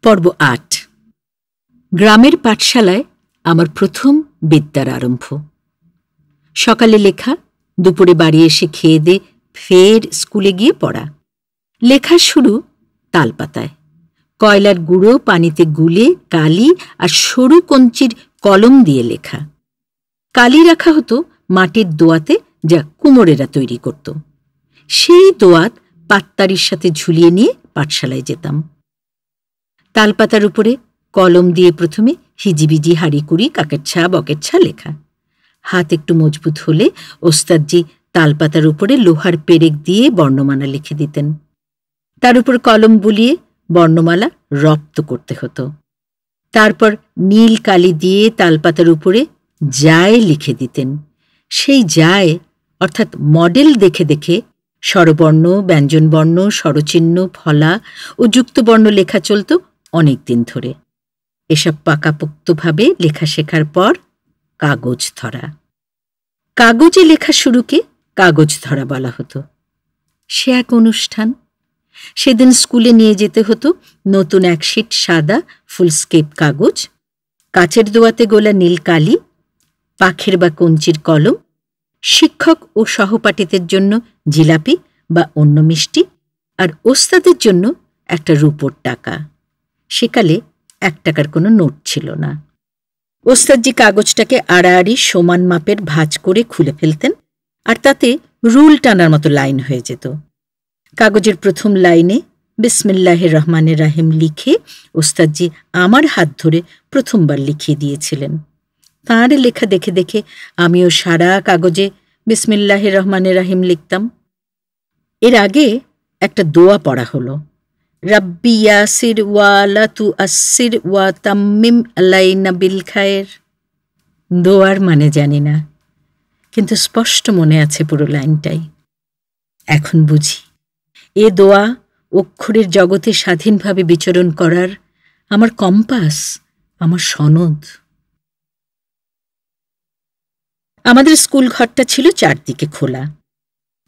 পর্ব ৮। গ্রামের পাঠশালায় আমার প্রথম বিদ্যার আরম্ভ। সকালে লেখা, দুপুরে বাড়ি এসে খেয়ে দে ফের স্কুলে গিয়ে পড়া। লেখা শুরু তালপাতায়, কয়লার গুঁড়ো পানিতে গুলে কালি আর সরু কঞ্চির কলম দিয়ে লেখা। কালি রাখা হতো মাটির দোয়াতে, যা কুমোরেরা তৈরি করত। সেই দোয়াত পাত্তারির সাথে ঝুলিয়ে নিয়ে পাঠশালায় যেতাম। তালপাতার উপরে কলম দিয়ে প্রথমে হিজিবিজি হাড়িকুড়ি কাকেচ্ছা বকেচ্ছা লেখা। হাত একটু মজবুত হলে ওস্তাদজি তালপাতার উপরে লোহার পেরেক দিয়ে বর্ণমালা লিখে দিতেন। তার উপর কলম বুলিয়ে বর্ণমালা রপ্ত করতে হতো। তারপর নীল কালি দিয়ে তালপাতার উপরে যায় লিখে দিতেন। সেই যায় অর্থাৎ মডেল দেখে দেখে স্বরবর্ণ, ব্যঞ্জনবর্ণ, স্বরচিহ্ন, ফলা ও যুক্তবর্ণ লেখা চলত অনেক দিন ধরে। এসব পাকাপোক্তভাবে লেখা শেখার পর কাগজ ধরা। কাগজে লেখা শুরুকে কাগজ ধরা বলা হতো। সে এক অনুষ্ঠান। সেদিন স্কুলে নিয়ে যেতে হতো নতুন এক শিট সাদা ফুলস্কেপ কাগজ, কাচের দোয়াতে গোলা নীল কালি, পাখের বা কঞ্চির কলম, শিক্ষক ও সহপাঠীদের জন্য জিলাপি বা অন্য মিষ্টি, আর ওস্তাদের জন্য একটা রূপোর টাকা। সেকালে ১ টাকার কোনো নোট ছিল না। ওস্তাদজি কাগজটাকে আড়াআড়ি সমান মাপের ভাঁজ করে খুলে ফেলতেন, আর তাতে রুল টানার মতো লাইন হয়ে যেত। কাগজের প্রথম লাইনে বিসমিল্লাহির রহমানির রাহিম লিখে ওস্তাদজি আমার হাত ধরে প্রথমবার লিখিয়ে দিয়েছিলেন। তাঁর লেখা দেখে দেখে আমিও সারা কাগজে বিসমিল্লাহির রহমানির রাহিম লিখতাম। এর আগে একটা দোয়া পড়া হলো, রাব্বি ইয়াসির ওয়ালা তু আসির ওয়া তাম্মিম আলাইনা বিল খায়ের। দোয়ার মানে জানি না, কিন্তু স্পষ্ট মনে আছে পুরো লাইনটাই। এখন বুঝি এ দোয়া অক্ষরের জগতে স্বাধীনভাবে বিচরণ করার আমার কম্পাস, আমার সনদ। আমাদের স্কুল ঘরটা ছিল চারদিকে খোলা।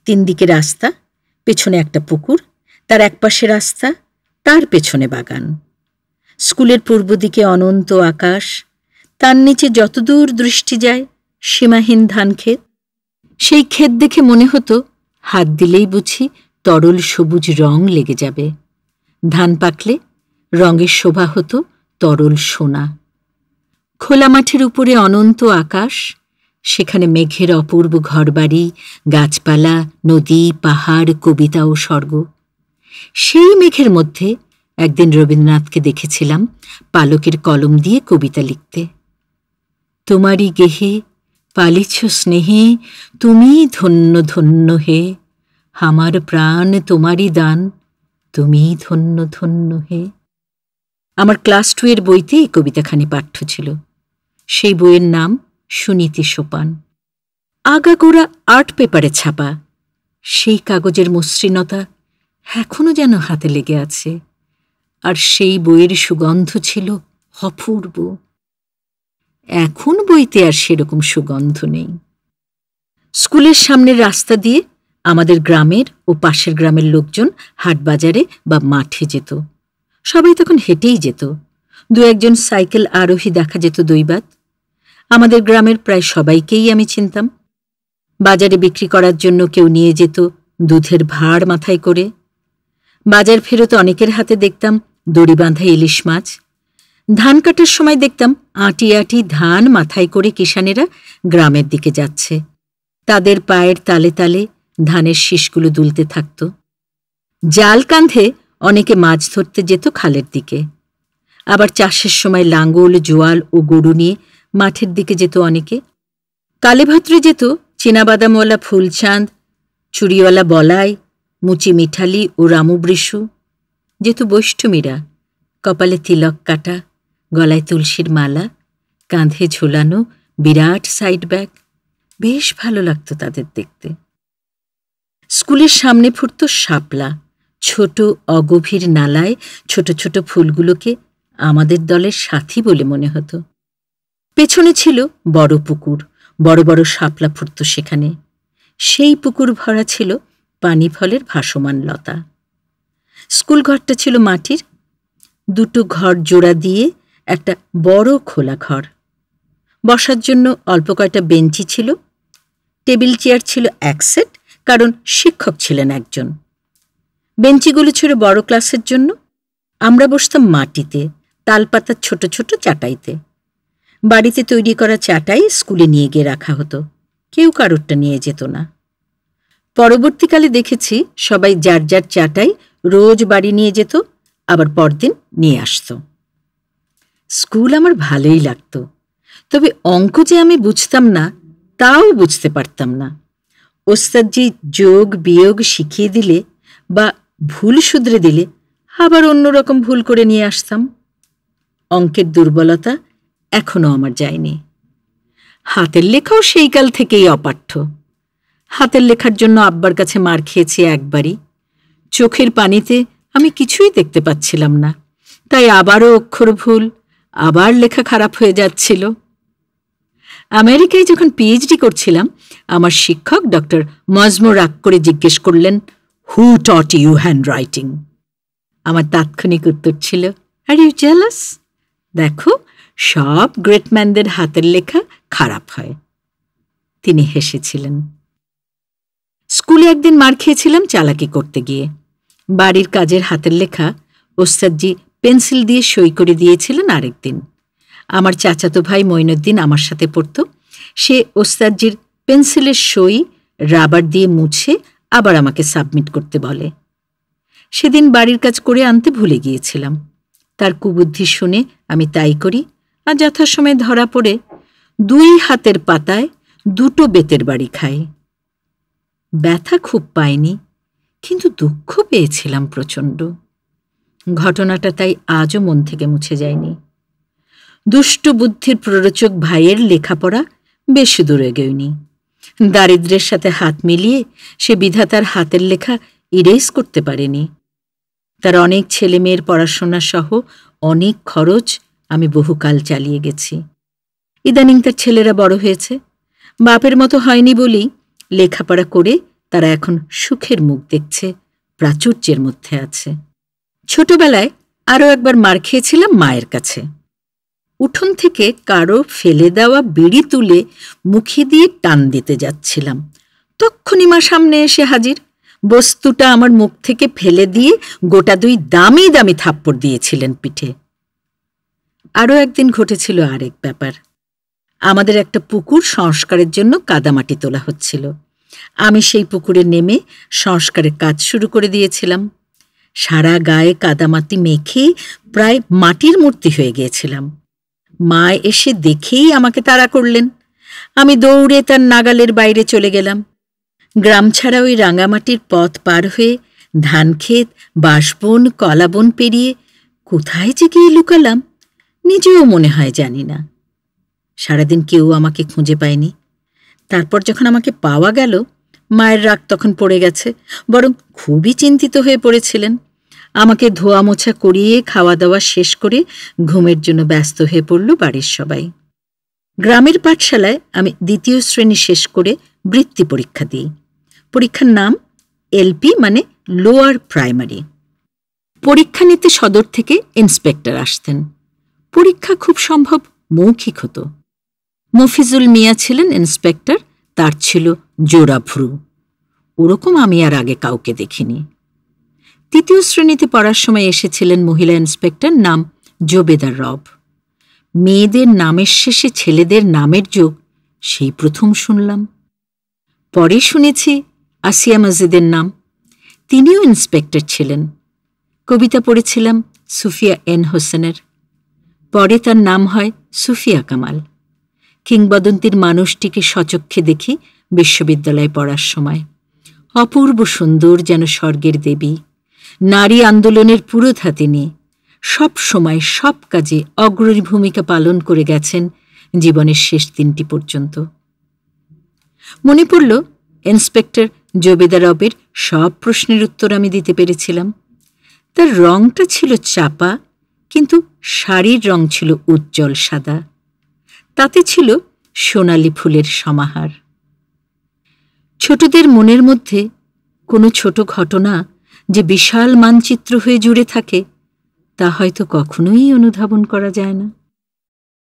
৩ দিকে রাস্তা, পেছনে একটা পুকুর, তার একপাশে রাস্তা, তার পেছনে বাগান। স্কুলের পূর্ব দিকে অনন্ত আকাশ, তার নিচে যতদূর দৃষ্টি যায় সীমাহীন ধান ক্ষেত। সেই ক্ষেত দেখে মনে হতো হাত দিলেই বুঝি তরল সবুজ রং লেগে যাবে। ধান পাকলে রঙের শোভা হতো তরল সোনা। খোলা মাঠের উপরে অনন্ত আকাশ, সেখানে মেঘের অপূর্ব ঘরবাড়ি, গাছপালা, নদী, পাহাড়, কবিতা ও স্বর্গ। সেই মেঘের মধ্যে একদিন রবীন্দ্রনাথকে দেখেছিলাম পালকের কলম দিয়ে কবিতা লিখতে। তোমারই গেহে পালিছ স্নেহে, তুমি ধন্য ধন্য হে, আমার প্রাণ তোমারই দান, তুমি ধন্য ধন্য হে। আমার ক্লাস 2 এর বইতে এই কবিতাখানি পাঠ্য ছিল। সেই বইয়ের নাম সুনীতি সোপান। আগাগোড়া আর্ট পেপারে ছাপা। সেই কাগজের মসৃণতা এখনো যেন হাতে লেগে আছে, আর সেই বইয়ের সুগন্ধ ছিল অপূর্ব। এখন বইতে আর সেরকম সুগন্ধ নেই। স্কুলের সামনের রাস্তা দিয়ে আমাদের গ্রামের ও পাশের গ্রামের লোকজন হাটবাজারে বা মাঠে যেত। সবাই তখন হেঁটেই যেত। ২-১ জন সাইকেল আরোহী দেখা যেত দৈবাত। আমাদের গ্রামের প্রায় সবাইকেই আমি চিনতাম। বাজারে বিক্রি করার জন্য কেউ নিয়ে যেত দুধের ভাঁড় মাথায় করে। বাজার ফেরত অনেকের হাতে দেখতাম দড়ি বাঁধা ইলিশ মাছ। ধান কাটার সময় দেখতাম আঁটি আঁটি ধান মাথায় করে কিষানেরা গ্রামের দিকে যাচ্ছে। তাদের পায়ের তালে তালে ধানের শীষগুলো দুলতে থাকত। জাল কাঁধে অনেকে মাছ ধরতে যেত খালের দিকে। আবার চাষের সময় লাঙ্গল, জোয়াল ও গরু নিয়ে মাঠের দিকে যেত অনেকে। কালেভদ্রে যেত চীনাবাদামওয়ালা ফুলচাঁদ, চুড়িওয়ালা বলাই, মুচি মিঠালি ও রামুবৃষু। যেত বৈষ্ণবীরা, কপালে তিলক কাটা, গলায় তুলসীর মালা, কাঁধে ঝোলানো বিরাট সাইড ব্যাগ। বেশ ভালো লাগতো তাদের দেখতে। স্কুলের সামনে ফুটত শাপলা। ছোট অগভীর নালায় ছোট ছোট ফুলগুলোকে আমাদের দলের সাথী বলে মনে হতো। পেছনে ছিল বড় পুকুর, বড় বড় শাপলা ফুটত সেখানে। সেই পুকুর ভরা ছিল পানি ফলের ভাসমান লতা। স্কুল ঘরটা ছিল মাটির। দুটো ঘর জোড়া দিয়ে একটা বড় খোলা ঘর। বসার জন্য অল্প কয়টা বেঞ্চি ছিল, টেবিল চেয়ার ছিল এক সেট, কারণ শিক্ষক ছিলেন একজন। বেঞ্চিগুলো ছিল বড় ক্লাসের জন্য। আমরা বসতাম মাটিতে, তালপাতার ছোট ছোট চাটাইতে। বাড়িতে তৈরি করা চাটাই স্কুলে নিয়ে গিয়ে রাখা হতো, কেউ কারোরটা নিয়ে যেত না। পরবর্তীকালে দেখেছি সবাই যার যার চাটাই রোজ বাড়ি নিয়ে যেত, আবার পরদিন নিয়ে আসত। স্কুল আমার ভালোই লাগত, তবে অঙ্ক যে আমি বুঝতাম না তাও বুঝতে পারতাম না। ওস্তাদজি যোগ বিয়োগ শিখিয়ে দিলে বা ভুল শুধরে দিলে আবার অন্যরকম ভুল করে নিয়ে আসতাম। অঙ্কের দুর্বলতা এখনো আমার যায়নি। হাতের লেখাও সেই কাল থেকেই অপাঠ্য। হাতের লেখার জন্য আব্বার কাছে মার খেয়েছি একবারই। চোখের পানিতে আমি কিছুই দেখতে পাচ্ছিলাম না, তাই আবারও অক্ষর ভুল, আবার লেখা খারাপ হয়ে যাচ্ছিল। আমেরিকায় যখন পিএইচডি করছিলাম, আমার শিক্ষক ডক্টর মজমো রাগ করে জিজ্ঞেস করলেন, হু টট ইউ হ্যান্ড রাইটিং? আমার তাৎক্ষণিক উত্তর ছিল, আর ইউ জেলাস? দেখো, সব গ্রেটম্যানদের হাতের লেখা খারাপ হয়। তিনি হেসেছিলেন। স্কুলে একদিন মার খেয়েছিলাম চালাকি করতে গিয়ে। বাড়ির কাজের হাতের লেখা ওস্তাদজি পেন্সিল দিয়ে সই করে দিয়েছিলেন আরেকদিন। আমার চাচাতো ভাই মঈনুদ্দিন আমার সাথে পড়ত। সে ওস্তাদজির পেন্সিলের সই রাবার দিয়ে মুছে আবার আমাকে সাবমিট করতে বলে। সেদিন বাড়ির কাজ করে আনতে ভুলে গিয়েছিলাম। তার কুবুদ্ধি শুনে আমি তাই করি, আর যথাসময়ে ধরা পড়ে 2 হাতের পাতায় 2টো বেতের বাড়ি খাই। ব্যথা খুব পাইনি, কিন্তু দুঃখ পেয়েছিলাম প্রচণ্ড। ঘটনাটা তাই আজও মন থেকে মুছে যায়নি। দুষ্ট বুদ্ধির প্ররোচক ভাইয়ের লেখাপড়া বেশি দূরে গেয়নি। দারিদ্র্যের সাথে হাত মিলিয়ে সে বিধাতার হাতের লেখা ইরেজ করতে পারেনি। তার অনেক ছেলে মেয়ের পড়াশোনা সহ অনেক খরচ আমি বহুকাল চালিয়ে গেছি। ইদানিং তার ছেলেরা বড় হয়েছে, বাপের মতো হয়নি বলেই লেখাপড়া করে তারা এখন সুখের মুখ দেখছে, প্রাচুর্যের মধ্যে আছে। ছোটবেলায় আরও একবার মার খেয়েছিলাম মায়ের কাছে। উঠোন থেকে কারো ফেলে দেওয়া বিড়ি তুলে মুখে দিয়ে টান দিতে যাচ্ছিলাম, তক্ষুনি মা সামনে এসে হাজির। বস্তুটা আমার মুখ থেকে ফেলে দিয়ে গোটা 2 দামি দামি থাপ্পড় দিয়েছিলেন পিঠে। আরও একদিন ঘটেছিল আরেক ব্যাপার। আমাদের একটা পুকুর সংস্কারের জন্য কাদামাটি তোলা হচ্ছিল। আমি সেই পুকুরে নেমে সংস্কারের কাজ শুরু করে দিয়েছিলাম। সারা গায়ে কাদামাটি মেখে প্রায় মাটির মূর্তি হয়ে গিয়েছিলাম। মা এসে দেখেই আমাকে তাড়া করলেন। আমি দৌড়ে তার নাগালের বাইরে চলে গেলাম। গ্রাম ছাড়া ওই রাঙামাটির পথ পার হয়ে ধানক্ষেত, বাঁশবন, কলাবন পেরিয়ে কোথায় যে গিয়ে লুকালাম নিজেও মনে হয় জানি না। সারাদিন কেউ আমাকে খুঁজে পায়নি। তারপর যখন আমাকে পাওয়া গেল, মায়ের রাগ তখন পড়ে গেছে, বরং খুবই চিন্তিত হয়ে পড়েছিলেন। আমাকে ধোয়া মোছা করিয়ে খাওয়া দাওয়া শেষ করে ঘুমের জন্য ব্যস্ত হয়ে পড়ল বাড়ির সবাই। গ্রামের পাঠশালায় আমি 2য় শ্রেণী শেষ করে বৃত্তি পরীক্ষা দিই। পরীক্ষার নাম এলপি, মানে লোয়ার প্রাইমারি। পরীক্ষা নিতে সদর থেকে ইন্সপেক্টর আসতেন। পরীক্ষা খুব সম্ভব মৌখিক হতো। মফিজুল মিয়া ছিলেন ইন্সপেক্টর, তার ছিল জোড়া ভ্রু। ওরকম আমি আর আগে কাউকে দেখিনি। 3য় শ্রেণীতে পড়ার সময় এসেছিলেন মহিলা ইন্সপেক্টর, নাম জোবেদা রব। মেয়েদের নামের শেষে ছেলেদের নামের যোগ সেই প্রথম শুনলাম। পরে শুনেছি আসিয়া মসজিদের নাম, তিনিও ইন্সপেক্টর ছিলেন। কবিতা পড়েছিলাম সুফিয়া এন হোসেনের। পরে তার নাম হয় সুফিয়া কামাল। কিংবদন্তির মানুষটিকে সচক্ষে দেখি বিশ্ববিদ্যালয়ে পড়ার সময়। অপূর্ব সুন্দর, যেন স্বর্গের দেবী। নারী আন্দোলনের পুরোধা তিনি। সব সময় সব কাজে অগ্রণী ভূমিকা পালন করে গেছেন জীবনের শেষ দিনটি পর্যন্ত। মনে পড়ল, ইন্সপেক্টর জোবেদা রবের সব প্রশ্নের উত্তর আমি দিতে পেরেছিলাম। তার রংটা ছিল চাপা, কিন্তু শাড়ির রং ছিল উজ্জ্বল সাদা। তাতে ছিল সোনালি ফুলের সমাহার। ছোটদের মনের মধ্যে কোনো ছোট ঘটনা যে বিশাল মানচিত্র হয়ে জুড়ে থাকে, তা হয়তো কখনোই অনুধাবন করা যায় না।